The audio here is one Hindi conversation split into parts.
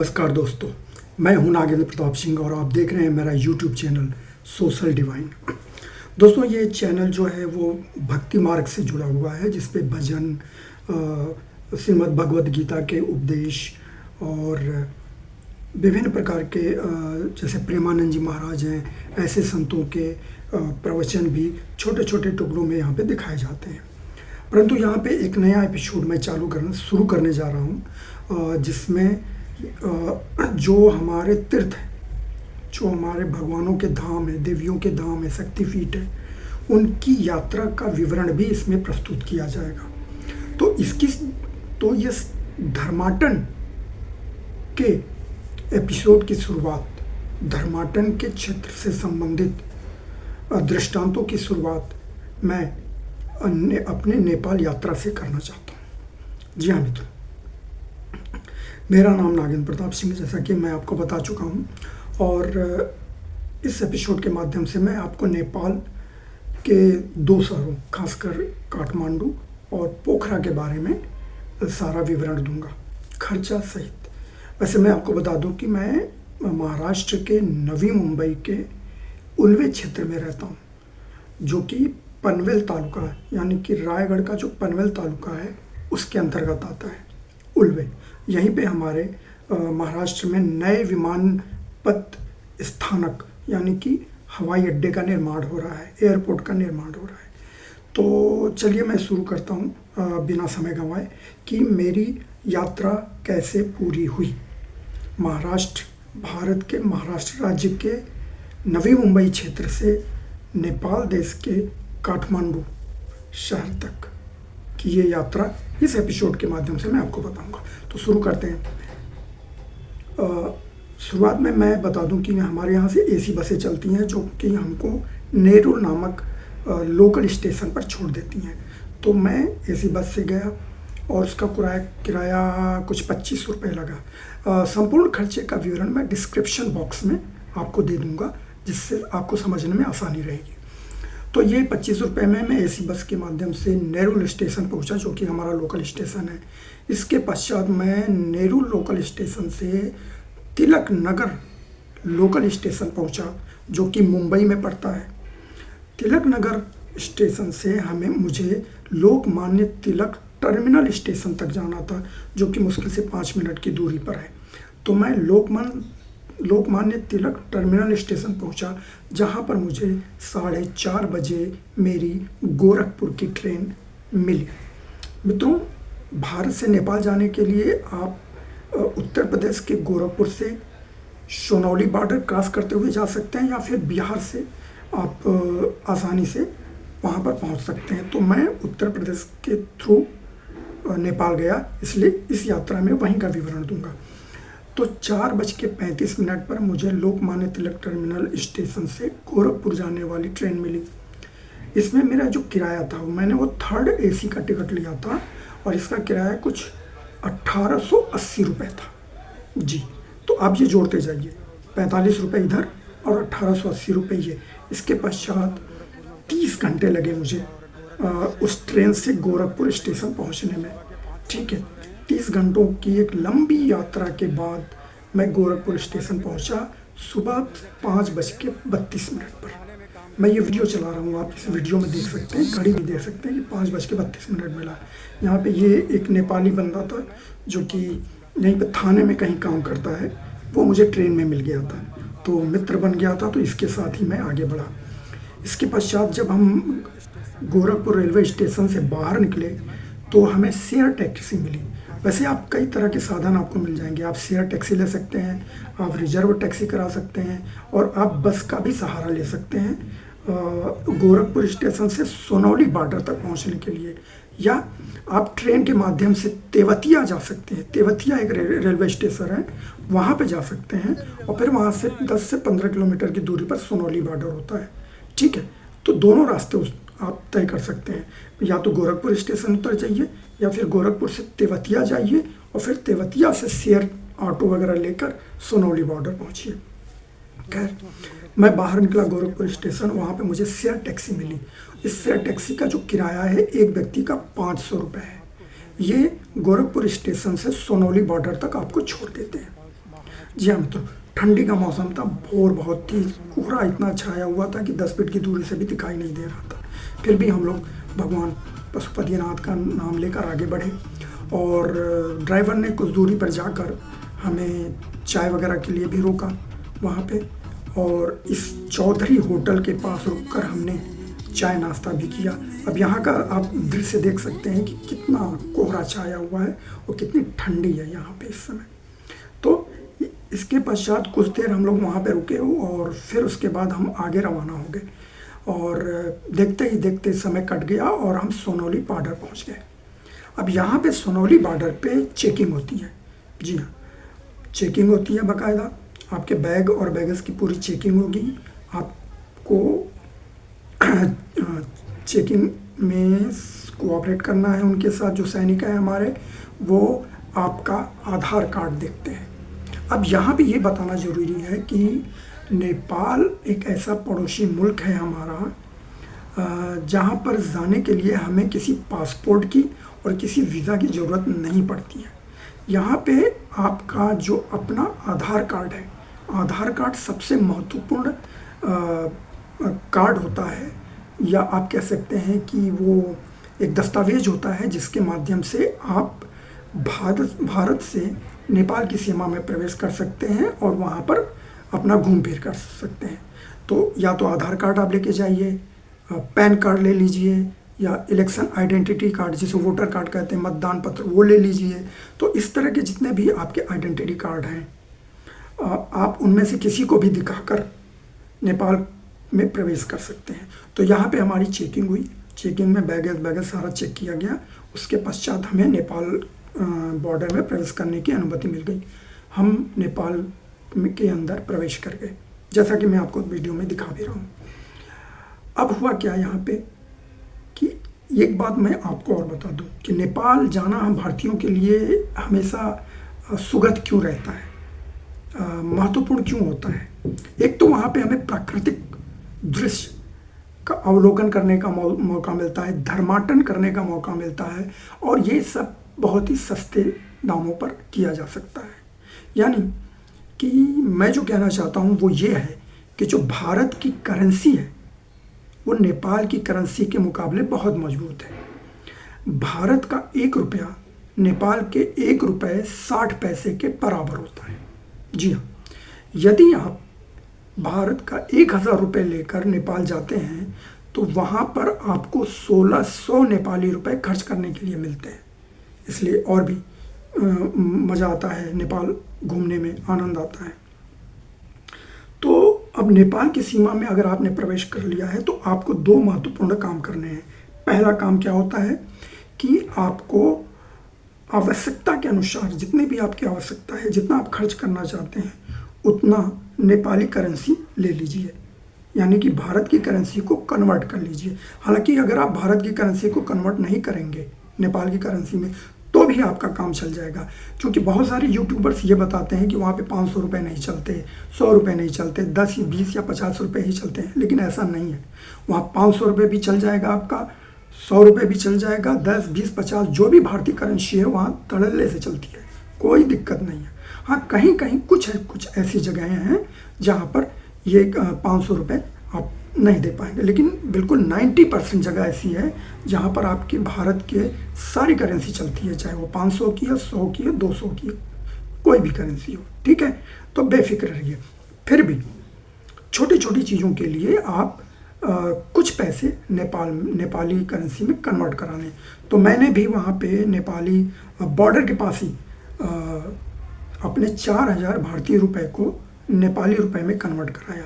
नमस्कार दोस्तों, मैं हूं नागेंद्र प्रताप सिंह और आप देख रहे हैं मेरा यूट्यूब चैनल सोशल डिवाइन। दोस्तों, ये चैनल जो है वो भक्ति मार्ग से जुड़ा हुआ है, जिस पे भजन, श्रीमद् भगवद गीता के उपदेश और विभिन्न प्रकार के जैसे प्रेमानंद जी महाराज हैं, ऐसे संतों के प्रवचन भी छोटे छोटे टुकड़ों में यहाँ पे दिखाए जाते हैं। परंतु यहाँ पे एक नया एपिसोड मैं शुरू करने जा रहा हूँ, जिसमें जो हमारे तीर्थ हैं, जो हमारे भगवानों के धाम है, देवियों के धाम है, शक्तिपीठ है, उनकी यात्रा का विवरण भी इसमें प्रस्तुत किया जाएगा। तो ये धर्माटन के एपिसोड की शुरुआत, धर्माटन के क्षेत्र से संबंधित दृष्टांतों की शुरुआत मैं अपने नेपाल यात्रा से करना चाहता हूँ। जी हाँ मित्रों, मेरा नाम नागेंद्र प्रताप सिंह, जैसा कि मैं आपको बता चुका हूँ, और इस एपिसोड के माध्यम से मैं आपको नेपाल के दो शहरों, खासकर काठमांडू और पोखरा के बारे में सारा विवरण दूंगा, खर्चा सहित। वैसे मैं आपको बता दूं कि मैं महाराष्ट्र के नवी मुंबई के उल्वे क्षेत्र में रहता हूँ, जो कि पनवेल तालुका है, यानी कि रायगढ़ का जो पनवेल तालुका है उसके अंतर्गत आता है उल्वे। यहीं पे हमारे महाराष्ट्र में नए विमानपथ स्थानक यानी कि हवाई अड्डे का निर्माण हो रहा है, एयरपोर्ट का निर्माण हो रहा है। तो चलिए मैं शुरू करता हूँ बिना समय गंवाए कि मेरी यात्रा कैसे पूरी हुई। भारत के महाराष्ट्र राज्य के नवी मुंबई क्षेत्र से नेपाल देश के काठमांडू शहर तक की ये यात्रा इस एपिसोड के माध्यम से मैं आपको बताऊंगा। तो शुरू करते हैं। शुरुआत में मैं बता दूं कि हमारे यहाँ से एसी बसें चलती हैं, जो कि हमको नेरुल नामक लोकल स्टेशन पर छोड़ देती हैं। तो मैं एसी बस से गया और उसका किराया कुछ 25 रुपये लगा। संपूर्ण खर्चे का विवरण मैं डिस्क्रिप्शन बॉक्स में आपको दे दूंगा, जिससे आपको समझने में आसानी रहेगी। तो ये 25 रुपये में मैं एसी बस के माध्यम से नेरुल स्टेशन पहुंचा, जो कि हमारा लोकल स्टेशन है। इसके पश्चात मैं नेरुल लोकल स्टेशन से तिलक नगर लोकल स्टेशन पहुंचा, जो कि मुंबई में पड़ता है। तिलक नगर स्टेशन से मुझे लोकमान्य तिलक टर्मिनल स्टेशन तक जाना था, जो कि मुश्किल से 5 मिनट की दूरी पर है। तो मैं लोकमान्य तिलक टर्मिनल स्टेशन पहुंचा, जहां पर मुझे 4:30 बजे मेरी गोरखपुर की ट्रेन मिली। मित्रों, भारत से नेपाल जाने के लिए आप उत्तर प्रदेश के गोरखपुर से सोनौली बॉर्डर क्रॉस करते हुए जा सकते हैं, या फिर बिहार से आप आसानी से वहां पर पहुंच सकते हैं। तो मैं उत्तर प्रदेश के थ्रू नेपाल गया, इसलिए इस यात्रा में वहीं का विवरण दूंगा। तो 4:35 पर मुझे लोकमान्य तिलक टर्मिनल स्टेशन से गोरखपुर जाने वाली ट्रेन मिली। इसमें मेरा जो किराया था, मैंने वो 3rd AC का टिकट लिया था, और इसका किराया कुछ 1880 रुपये था। जी, तो आप ये जोड़ते जाइए, 45 रुपये इधर और 1880 रुपये ये। इसके पश्चात 30 घंटे लगे मुझे उस ट्रेन से गोरखपुर स्टेशन पहुंचने में। ठीक है, 30 घंटों की एक लंबी यात्रा के बाद मैं गोरखपुर स्टेशन पहुंचा सुबह 5:32 पर। मैं ये वीडियो चला रहा हूँ, आप इस वीडियो में देख सकते हैं, घड़ी भी देख सकते हैं कि 5:32 मिला। यहाँ पे ये एक नेपाली बंदा था, जो कि यहीं पे थाने में कहीं काम करता है, वो मुझे ट्रेन में मिल गया था, तो मित्र बन गया था। तो इसके साथ ही मैं आगे बढ़ा। इसके पश्चात जब हम गोरखपुर रेलवे स्टेशन से बाहर निकले, तो हमें शेयर टैक्सी मिली। वैसे आप कई तरह के साधन आपको मिल जाएंगे, आप शेयर टैक्सी ले सकते हैं, आप रिजर्व टैक्सी करा सकते हैं, और आप बस का भी सहारा ले सकते हैं गोरखपुर स्टेशन से सोनौली बॉर्डर तक पहुंचने के लिए। या आप ट्रेन के माध्यम से तेवतिया जा सकते हैं। तेवतिया एक रेलवे स्टेशन है, वहाँ पे जा सकते हैं, और फिर वहाँ से 10 से 15 किलोमीटर की दूरी पर सोनौली बॉर्डर होता है। ठीक है, तो दोनों रास्ते आप तय कर सकते हैं। या तो गोरखपुर स्टेशन उतर जाइए, या फिर गोरखपुर से तेवतिया जाइए, और फिर तेवतिया से शेयर ऑटो वगैरह लेकर सोनौली बॉर्डर पहुंचिए। खैर, मैं बाहर निकला गोरखपुर स्टेशन, वहाँ पे मुझे शेयर टैक्सी मिली। इस शेयर टैक्सी का जो किराया है एक व्यक्ति का 500 रुपये है। ये गोरखपुर स्टेशन से सोनौली बॉर्डर तक आपको छोड़ देते हैं। जी हाँ मित्रों, ठंडी का मौसम था, भोर बहुत थी, कोहरा इतना छाया हुआ था कि 10 फीट की दूरी से भी दिखाई नहीं दे रहा था। फिर भी हम लोग भगवान पशुपतिनाथ का नाम लेकर आगे बढ़े और ड्राइवर ने कुछ दूरी पर जाकर हमें चाय वगैरह के लिए भी रोका वहाँ पे, और इस चौधरी होटल के पास रुककर हमने चाय नाश्ता भी किया। अब यहाँ का आप दृश्य देख सकते हैं कि कितना कोहरा छाया हुआ है और कितनी ठंडी है यहाँ पे इस समय। तो इसके पश्चात कुछ देर हम लोग वहाँ पे रुके और फिर उसके बाद हम आगे रवाना हो गए और देखते ही देखते समय कट गया और हम सोनौली बॉर्डर पहुँच गए। अब यहाँ पे सोनौली बॉर्डर पे चेकिंग होती है। जी हाँ, चेकिंग होती है बाकायदा, आपके बैग और बैगेज की पूरी चेकिंग होगी। आपको चेकिंग में कोऑपरेट करना है उनके साथ। जो सैनिक हैं हमारे, वो आपका आधार कार्ड देखते हैं। अब यहाँ पे ये बताना ज़रूरी है कि नेपाल एक ऐसा पड़ोसी मुल्क है हमारा जहाँ पर जाने के लिए हमें किसी पासपोर्ट की और किसी वीज़ा की ज़रूरत नहीं पड़ती है। यहाँ पे आपका जो अपना आधार कार्ड है, आधार कार्ड सबसे महत्वपूर्ण कार्ड होता है, या आप कह सकते हैं कि वो एक दस्तावेज होता है जिसके माध्यम से आप भारत से नेपाल की सीमा में प्रवेश कर सकते हैं और वहाँ पर अपना घूम फिर कर सकते हैं। तो या तो आधार कार्ड आप लेके जाइए, पैन कार्ड ले लीजिए, या इलेक्शन आइडेंटिटी कार्ड जिसे वोटर कार्ड कहते हैं, मतदान पत्र, वो ले लीजिए। तो इस तरह के जितने भी आपके आइडेंटिटी कार्ड हैं, आप उनमें से किसी को भी दिखाकर नेपाल में प्रवेश कर सकते हैं। तो यहाँ पे हमारी चेकिंग हुई, चेकिंग में बैगेज सारा चेक किया गया। उसके पश्चात हमें नेपाल बॉर्डर में प्रवेश करने की अनुमति मिल गई। हम नेपाल के अंदर प्रवेश कर गए, जैसा कि मैं आपको वीडियो में दिखा भी रहा हूँ। अब हुआ क्या यहाँ पे कि एक बात मैं आपको और बता दूँ कि नेपाल जाना हम भारतीयों के लिए हमेशा सुखद क्यों रहता है, महत्वपूर्ण क्यों होता है। एक तो वहाँ पे हमें प्राकृतिक दृश्य का अवलोकन करने का मौका मिलता है, धर्माटन करने का मौका मिलता है, और ये सब बहुत ही सस्ते दामों पर किया जा सकता है। यानी कि मैं जो कहना चाहता हूँ वो ये है कि जो भारत की करेंसी है वो नेपाल की करेंसी के मुकाबले बहुत मजबूत है। भारत का 1 रुपया नेपाल के 1 रुपये 60 पैसे के बराबर होता है। जी हाँ, यदि आप भारत का 1000 रुपये लेकर नेपाल जाते हैं तो वहाँ पर आपको 1600 नेपाली रुपए खर्च करने के लिए मिलते हैं। इसलिए और भी मज़ा आता है, नेपाल घूमने में आनंद आता है। तो अब नेपाल की सीमा में अगर आपने प्रवेश कर लिया है तो आपको 2 महत्वपूर्ण काम करने हैं। पहला काम क्या होता है कि आपको आवश्यकता के अनुसार, जितनी भी आपकी आवश्यकता है, जितना आप खर्च करना चाहते हैं, उतना नेपाली करेंसी ले लीजिए, यानी कि भारत की करेंसी को कन्वर्ट कर लीजिए। हालांकि अगर आप भारत की करेंसी को कन्वर्ट नहीं करेंगे नेपाल की करेंसी में तो भी आपका काम चल जाएगा, क्योंकि बहुत सारे यूट्यूबर्स ये बताते हैं कि वहाँ पे 500 रुपये नहीं चलते, 100 रुपये नहीं चलते, 10 20 या 50 रुपये ही चलते हैं। लेकिन ऐसा नहीं है, वहाँ 500 रुपये भी चल जाएगा आपका, 100 रुपये भी चल जाएगा, 10 20 50 जो भी भारतीय करेंसी है वहाँ तड़ल्ले से चलती है, कोई दिक्कत नहीं है। हाँ, कहीं कहीं कुछ ऐसी जगहें हैं जहाँ पर ये 500 रुपये आप नहीं दे पाएंगे, लेकिन बिल्कुल 90% जगह ऐसी है जहाँ पर आपकी भारत के सारी करेंसी चलती है, चाहे वो 500 की है, 100 की है, 200 की है, कोई भी करेंसी हो, ठीक है। तो बेफिक्र रहिए। फिर भी छोटी छोटी चीज़ों के लिए आप कुछ पैसे नेपाली करेंसी में कन्वर्ट कराने। तो मैंने भी वहाँ पे नेपाली बॉर्डर के पास ही अपने 4000 भारतीय रुपए को नेपाली रुपए में कन्वर्ट कराया।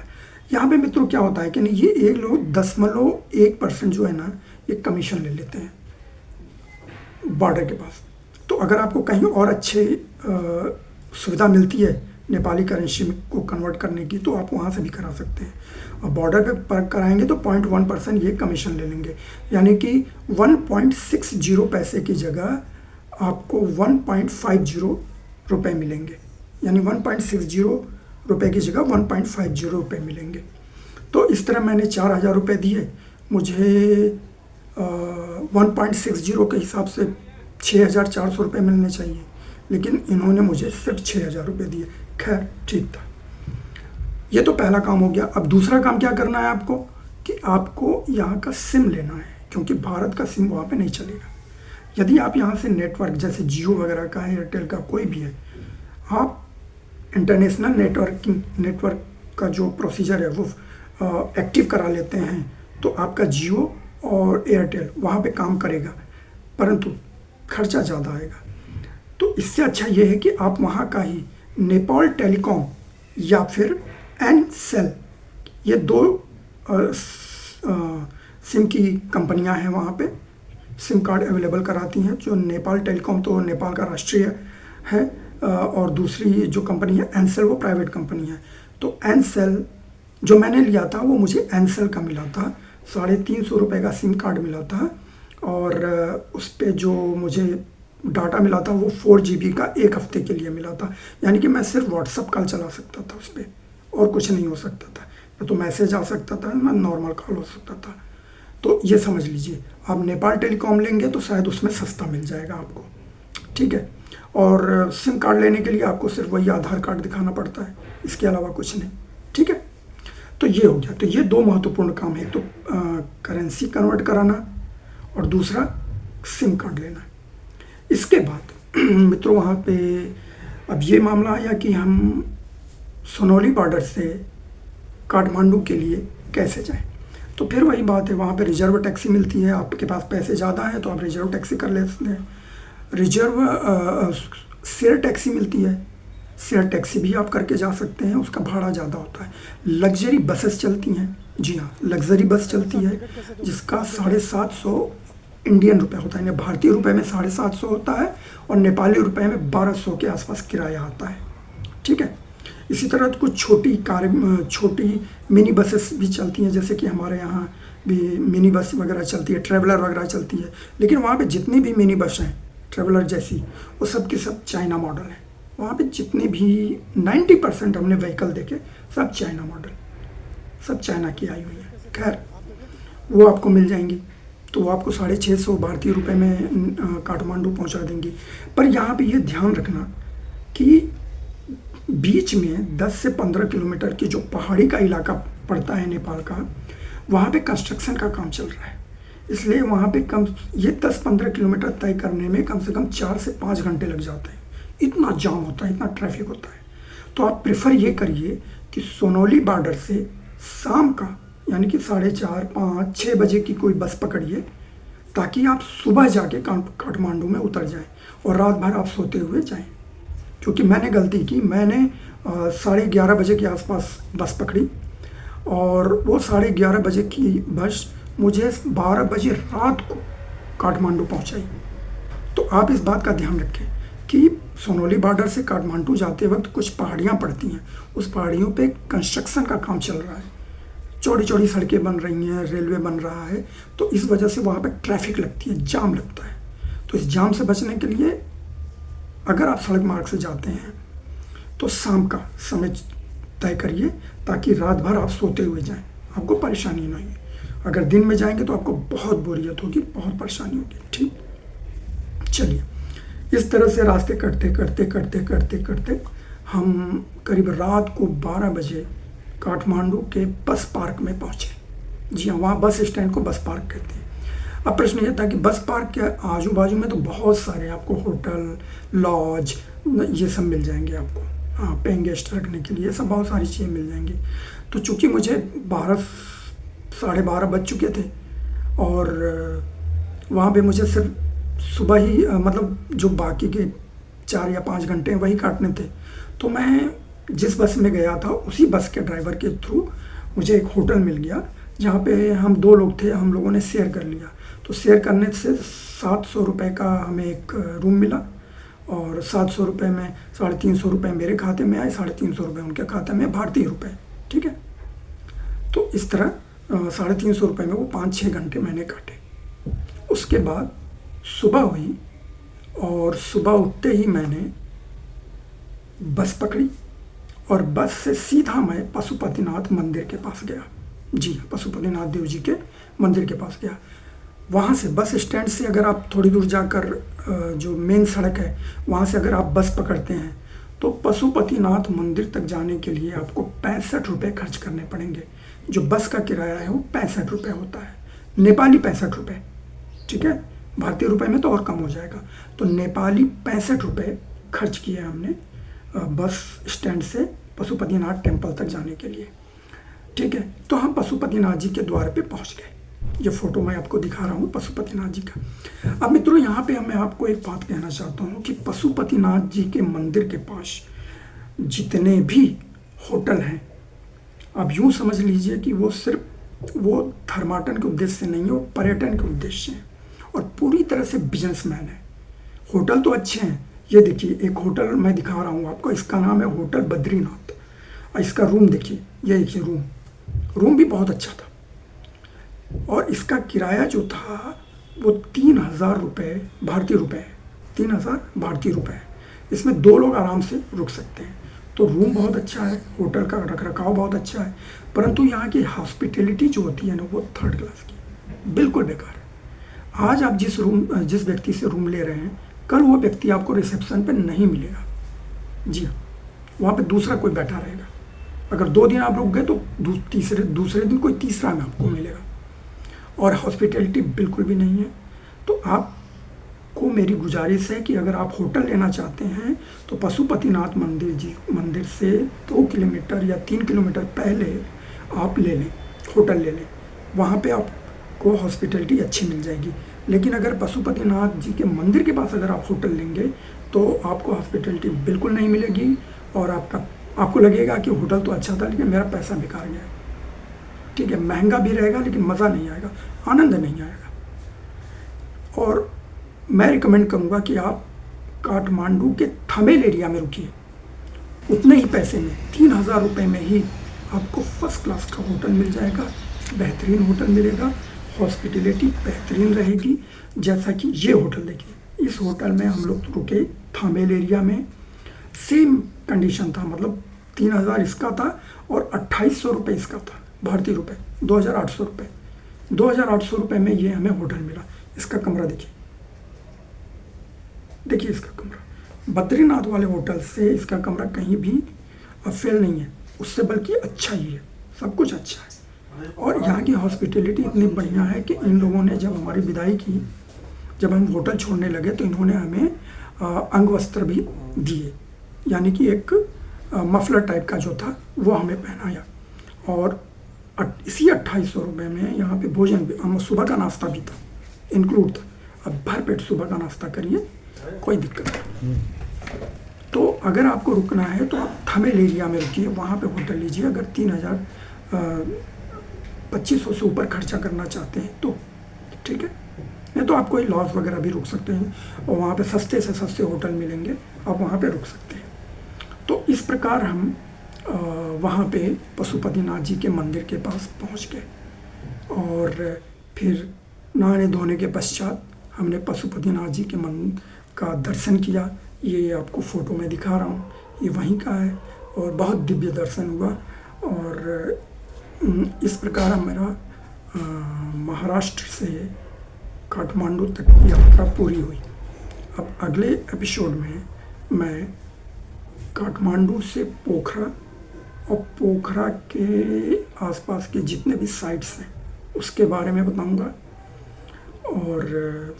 यहाँ पे मित्रों क्या होता है कि नहीं, ये 1.1% जो है ना, ये कमीशन ले लेते हैं बॉर्डर के पास। तो अगर आपको कहीं और अच्छे सुविधा मिलती है नेपाली करेंसी को कन्वर्ट करने की तो आप वहाँ से भी करा सकते हैं। और बॉर्डर पे कराएंगे तो 0.1% ये कमीशन ले लेंगे, यानी कि 1.60 पैसे की जगह आपको 1.50 रुपये मिलेंगे, यानी 1.60 रुपये की जगह 1.50 रुपये मिलेंगे। तो इस तरह मैंने 4000 रुपये दिए, मुझे 1.60 के हिसाब से 6400 रुपये मिलने चाहिए, लेकिन इन्होंने मुझे सिर्फ 6,000 रुपये दिए। खैर ठीक था। ये तो पहला काम हो गया। अब दूसरा काम क्या करना है आपको, कि आपको यहाँ का सिम लेना है, क्योंकि भारत का सिम वहाँ पे नहीं चलेगा। यदि आप यहाँ से नेटवर्क जैसे जियो वगैरह का है, एयरटेल का कोई भी है, आप इंटरनेशनल नेटवर्क का जो प्रोसीजर है वो एक्टिव करा लेते हैं, तो आपका जियो और एयरटेल वहाँ पे काम करेगा, परंतु खर्चा ज़्यादा आएगा। तो इससे अच्छा ये है कि आप वहाँ का ही नेपाल टेलीकॉम या फिर एनसेल, ये दो सिम की कंपनियां हैं वहाँ पे, सिम कार्ड अवेलेबल कराती हैं। जो नेपाल टेलीकॉम तो नेपाल का राष्ट्रीय है, और दूसरी जो कंपनी है एनसेल, वो प्राइवेट कंपनी है। तो एनसेल जो मैंने लिया था वो मुझे एनसेल का मिला था, 350 रुपये का सिम कार्ड मिला था, और उस पर जो मुझे डाटा मिला था वो 4 GB का 1 हफ्ते के लिए मिला था। यानी कि मैं सिर्फ व्हाट्सअप कॉल चला सकता था उस पर, और कुछ नहीं हो सकता था। तो मैसेज आ सकता था, ना नॉर्मल कॉल हो सकता था। तो ये समझ लीजिए, आप नेपाल टेलीकॉम लेंगे तो शायद उसमें सस्ता मिल जाएगा आपको, ठीक है। और सिम कार्ड लेने के लिए आपको सिर्फ वही आधार कार्ड दिखाना पड़ता है, इसके अलावा कुछ नहीं, ठीक है। तो ये हो गया। तो ये दो महत्वपूर्ण काम है, एक तो करेंसी कन्वर्ट कराना और दूसरा सिम कार्ड लेना। इसके बाद मित्रों वहाँ पे अब ये मामला आया कि हम सोनौली बॉर्डर से काठमांडू के लिए कैसे जाएं। तो फिर वही बात है, वहाँ पे रिजर्व टैक्सी मिलती है। आपके पास पैसे ज़्यादा हैं तो आप रिजर्व टैक्सी कर लेते हैं। शेयर टैक्सी मिलती है, शेयर टैक्सी भी आप करके जा सकते हैं, उसका भाड़ा ज़्यादा होता है। लग्जरी बसेस चलती हैं, जी हाँ, लग्जरी बस चलती है जिसका 750 इंडियन रुपये होता है, यानी भारतीय रुपये में 750 होता है, और नेपाली रुपये में 1200 के आसपास किराया आता है, ठीक है। इसी तरह कुछ छोटी मिनी बसेस भी चलती हैं, जैसे कि हमारे यहाँ भी मिनी बस वगैरह चलती है, ट्रैवलर वगैरह चलती है। लेकिन वहाँ पे जितनी भी मिनी बस हैं ट्रैवलर जैसी, वो सब की सब चाइना मॉडल है। वहाँ पे जितने भी 90% हमने व्हीकल देखे सब चाइना मॉडल, सब चाइना की आई हुई है। खैर वो आपको मिल जाएंगी, तो वो आपको 650 भारतीय रुपये में काठमांडू पहुँचा देंगी। पर यहाँ पे ये ध्यान रखना कि बीच में 10 से 15 किलोमीटर की जो पहाड़ी का इलाका पड़ता है नेपाल का, वहाँ पे कंस्ट्रक्शन का काम चल रहा है, इसलिए वहाँ पे ये 10-15 किलोमीटर तय करने में कम से कम 4 से 5 घंटे लग जाते हैं। इतना जाम होता है, इतना ट्रैफिक होता है। तो आप प्रेफर ये करिए कि सोनौली बॉर्डर से शाम का, यानी कि 4:30, 5, 6 बजे की कोई बस पकड़िए, ताकि आप सुबह जाके काठमांडू में उतर जाएं और रात भर आप सोते हुए जाएं। क्योंकि मैंने गलती की, मैंने 11:30 बजे के आसपास बस पकड़ी, और वो 11:30 बजे की बस मुझे 12 बजे रात को काठमांडू पहुंचाई। तो आप इस बात का ध्यान रखें कि सोनौली बॉर्डर से काठमांडू जाते वक्त कुछ पहाड़ियाँ पड़ती हैं, उस पहाड़ियों पे कंस्ट्रक्शन का काम चल रहा है, चौड़ी चौड़ी सड़कें बन रही हैं, रेलवे बन रहा है, तो इस वजह से वहाँ पे ट्रैफिक लगती है, जाम लगता है। तो इस जाम से बचने के लिए अगर आप सड़क मार्ग से जाते हैं तो शाम का समय तय करिए, ताकि रात भर आप सोते हुए जाएं, आपको परेशानी नहीं है। अगर दिन में जाएंगे तो आपको बहुत बोरियत होगी, बहुत परेशानी होगी, ठीक। चलिए, इस तरह से रास्ते करते हम करीब रात को 12 बजे काठमांडू के बस पार्क में पहुँचे। जी हाँ, वहाँ बस स्टैंड को बस पार्क कहते हैं। अब प्रश्न ये था कि बस पार्क के आजू बाजू में तो बहुत सारे आपको होटल, लॉज, ये सब मिल जाएंगे आपको, हाँ, पेइंग गेस्ट रखने के लिए सब बहुत सारी चीज़ें मिल जाएंगी। तो चूँकि मुझे 12-12:30 बज चुके थे, और वहाँ पे मुझे सिर्फ सुबह ही मतलब जो बाकी के 4 या 5 घंटे हैं वही काटने थे, तो मैं जिस बस में गया था उसी बस के ड्राइवर के थ्रू मुझे एक होटल मिल गया, जहाँ पे हम 2 लोग थे, हम लोगों ने शेयर कर लिया। तो शेयर करने से 700 रुपये का हमें एक रूम मिला, और 700 रुपये में 350 रुपये मेरे खाते में आए, 350 रुपये उनके खाते में भारतीय रुपये, ठीक है। तो इस तरह 350 रुपये में वो 5-6 घंटे मैंने काटे। उसके बाद सुबह हुई, और सुबह उठते ही मैंने बस पकड़ी, और बस से सीधा मैं पशुपतिनाथ मंदिर के पास गया। जी, पशुपतिनाथ देव जी के मंदिर के पास गया। वहाँ से बस स्टैंड से अगर आप थोड़ी दूर जाकर जो मेन सड़क है वहाँ से अगर आप बस पकड़ते हैं तो पशुपतिनाथ मंदिर तक जाने के लिए आपको 65 रुपये खर्च करने पड़ेंगे। जो बस का किराया है वो 65 रुपये होता है, नेपाली 65 रुपये, ठीक है। भारतीय रुपए में तो और कम हो जाएगा। तो नेपाली 65 रुपये खर्च किए हमने बस स्टैंड से पशुपतिनाथ टेम्पल तक जाने के लिए, ठीक है। तो हम पशुपतिनाथ जी के द्वार पे पहुंच गए। ये फोटो मैं आपको दिखा रहा हूँ पशुपतिनाथ जी का। अब मित्रों यहाँ पे मैं आपको एक बात कहना चाहता हूँ कि पशुपतिनाथ जी के मंदिर के पास जितने भी होटल हैं, अब यूँ समझ लीजिए कि वो सिर्फ वो धर्माटन के उद्देश्य से नहीं है, वो पर्यटन के उद्देश्य हैं और पूरी तरह से बिजनेसमैन है। होटल तो अच्छे हैं, ये देखिए एक होटल मैं दिखा रहा हूँ आपको, इसका नाम है होटल बद्रीनाथ और इसका रूम देखिए, ये देखिए रूम भी बहुत अच्छा था और इसका किराया जो था वो 3000 रुपये भारतीय रुपये है, 3000 भारतीय रुपये है। इसमें 2 लोग आराम से रुक सकते हैं। तो रूम बहुत अच्छा है, होटल का रखरखाव बहुत अच्छा है, परंतु यहाँ की हॉस्पिटैलिटी जो होती है ना वो 3rd क्लास की, बिल्कुल बेकार है। आज आप जिस व्यक्ति से रूम ले रहे हैं, कल वो व्यक्ति आपको रिसेप्शन पे नहीं मिलेगा। जी हाँ, वहाँ पे दूसरा कोई बैठा रहेगा। अगर 2 दिन आप रुक गए तो दूसरे दिन कोई तीसरा में आपको मिलेगा और हॉस्पिटैलिटी बिल्कुल भी नहीं है। तो आपको मेरी गुजारिश है कि अगर आप होटल लेना चाहते हैं तो पशुपतिनाथ मंदिर से 2 किलोमीटर या 3 किलोमीटर पहले आप ले लें, होटल ले लें। वहाँ पे आपको हॉस्पिटैलिटी अच्छी मिल जाएगी। लेकिन अगर पशुपतिनाथ जी के मंदिर के पास अगर आप होटल लेंगे तो आपको हॉस्पिटैलिटी बिल्कुल नहीं मिलेगी और आपको लगेगा कि होटल तो अच्छा था लेकिन मेरा पैसा बेकार गया। ठीक है, महंगा भी रहेगा लेकिन मज़ा नहीं आएगा, आनंद नहीं आएगा। और मैं रिकमेंड करूँगा कि आप काठमांडू के थमेल एरिया में रुकिए। उतने ही पैसे में 3000 रुपये में ही आपको फर्स्ट क्लास का होटल मिल जाएगा, बेहतरीन होटल मिलेगा, हॉस्पिटैलिटी बेहतरीन रहेगी। जैसा कि ये होटल देखिए, इस होटल में हम लोग रुके थमेल एरिया में, सेम कंडीशन था, मतलब 3000 इसका था और 2800 रुपये इसका था भारतीय रुपये, 2800 रुपये। 2800 रुपये में ये हमें होटल मिला। इसका कमरा देखिए इसका कमरा बद्रीनाथ वाले होटल से इसका कमरा कहीं भी फेल नहीं है, उससे बल्कि अच्छा ही है, सब कुछ अच्छा है। और यहाँ की हॉस्पिटैलिटी इतनी बढ़िया है कि इन लोगों ने जब हमारी विदाई की, जब हम होटल छोड़ने लगे तो इन्होंने हमें अंग वस्त्र भी दिए, यानी कि एक मफलर टाइप का जो था वो हमें पहनाया। और इसी 2800 रुपये में यहाँ पे भोजन भी, सुबह का नाश्ता भी था, इंक्लूड था। अब भर पेट सुबह का नाश्ता करिए, कोई दिक्कत नहीं। तो अगर आपको रुकना है तो आप थमेल एरिया में रुकिए, वहाँ पे होटल लीजिए। अगर 2500 से ऊपर खर्चा करना चाहते हैं तो ठीक है, नहीं तो आप कोई लॉज वगैरह भी रुक सकते हैं और वहाँ पे सस्ते से सस्ते होटल मिलेंगे, आप वहाँ पे रुक सकते हैं। तो इस प्रकार हम वहाँ पे पशुपतिनाथ जी के मंदिर के पास पहुँच गए और फिर नहाने धोने के पश्चात हमने पशुपतिनाथ जी के मंदिर का दर्शन किया। ये आपको फ़ोटो में दिखा रहा हूँ, ये वहीं का है और बहुत दिव्य दर्शन हुआ। और इस प्रकार मेरा महाराष्ट्र से काठमांडू तक की यात्रा पूरी हुई। अब अगले एपिसोड में मैं काठमांडू से पोखरा और पोखरा के आसपास के जितने भी साइट्स हैं उसके बारे में बताऊंगा और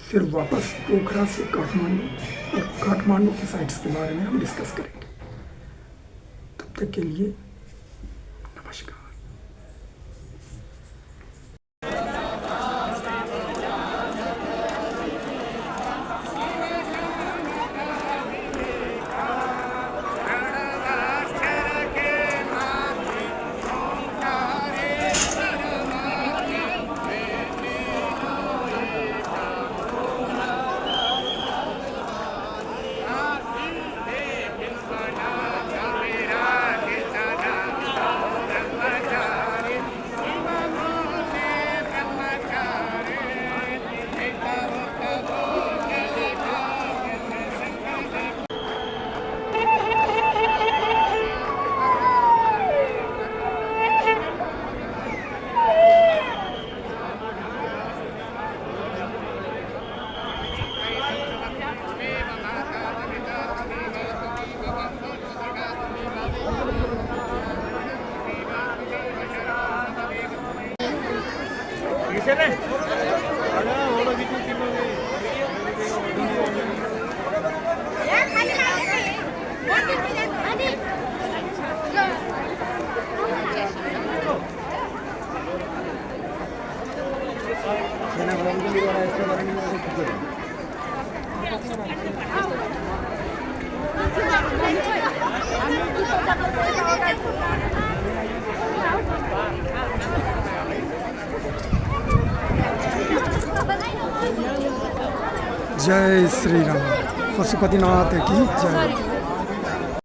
फिर वापस पोखरा से काठमांडू और काठमांडू के साइट्स के बारे में हम डिस्कस करेंगे। तब तक के लिए नमस्कार। जय श्री राम, पशुपतिनाथ की जय।